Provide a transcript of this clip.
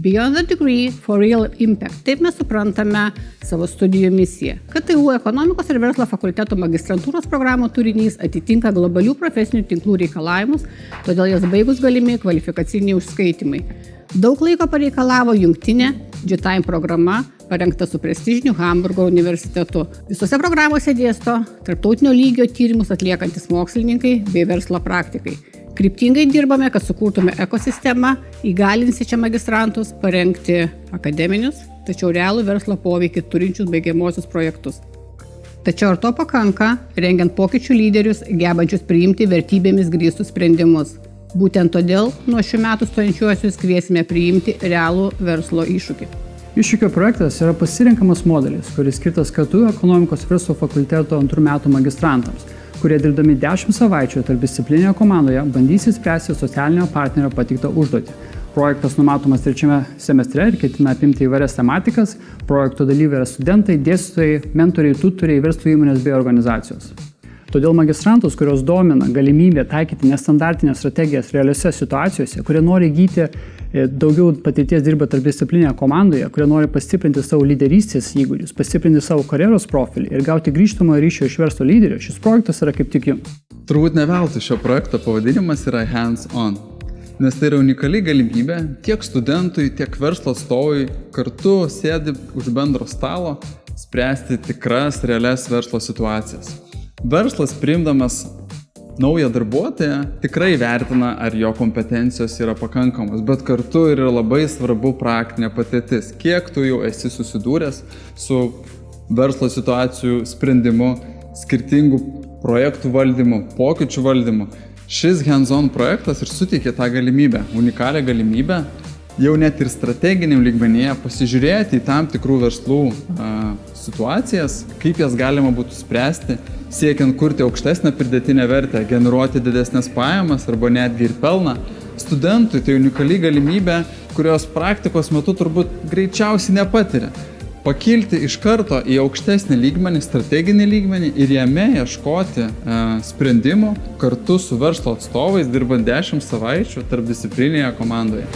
Beyond the degree for real impact. Taip mes suprantame savo studijų misiją. KTU ekonomikos ir verslo fakulteto magistrantūros programų turinys atitinka globalių profesinių tinklų reikalavimus, todėl jas baigus galimi kvalifikaciniai užskaitimai. Daug laiko pareikalavo jungtinė G-Time programa, parengta su prestižiniu Hamburgo universitetu. Visose programuose dėsto tarptautinio lygio tyrimus atliekantis mokslininkai bei verslo praktikai. Kryptingai dirbame, kad sukurtume ekosistemą, įgalinsiančią magistrantus parengti akademinius, tačiau realų verslo poveikį turinčius baigiamuosius projektus. Tačiau ar to pakanka, rengiant pokyčių lyderius, gebančius priimti vertybėmis grįstus sprendimus? Būtent todėl nuo šių metų stojančiuosius kviesime priimti realų verslo iššūkį. Iššūkio projektas yra pasirinkamas modelis, kuris skirtas KTU ekonomikos verslo fakulteto 2 metų magistrantams, kurie dirbdami 10 savaičių tarpdisciplinėje komandoje bandys įspręsti socialinio partnerio patiktą užduotį. Projektas numatomas 3 semestre ir ketina apimti įvairias tematikas. Projekto dalyviai yra studentai, dėstytojai, mentoriai, tutoriai, verslo įmonės bei organizacijos. Todėl magistrantus, kurios domina galimybė taikyti nestandartinės strategijas realiose situacijose, kurie nori įgyti daugiau patirties dirba tarpdisciplinėje komandoje, kurie nori pastiprinti savo lyderystės įgūdžius, pastiprinti savo karjeros profilį ir gauti grįžtamojo ryšio iš verslo lyderio, šis projektas yra kaip tik jums. Turbūt ne veltui šio projekto pavadinimas yra hands-on, nes tai yra unikali galimybė tiek studentui, tiek verslo atstovui kartu sėdi už bendro stalo spręsti tikras realias verslo situacijas. Verslas priimdamas naują darbuotoją tikrai vertina, ar jo kompetencijos yra pakankamos, bet kartu yra labai svarbu praktinė patirtis. Kiek tu jau esi susidūręs su verslo situacijų sprendimu, skirtingų projektų valdymu, pokyčių valdymu. Šis hands-on projektas ir suteikia tą galimybę, unikalią galimybę, jau net ir strateginiam lygmenyje pasižiūrėti į tam tikrų verslų situacijas, kaip jas galima būtų spręsti, siekiant kurti aukštesnę pridėtinę vertę, generuoti didesnės pajamas arba netgi ir pelną. Studentui tai unikali galimybė, kurios praktikos metu turbūt greičiausiai nepatiria. Pakilti iš karto į aukštesnį lygmenį, strateginį lygmenį ir jame ieškoti sprendimų kartu su verslo atstovais, dirbant 10 savaičių tarpdisciplinėje komandoje.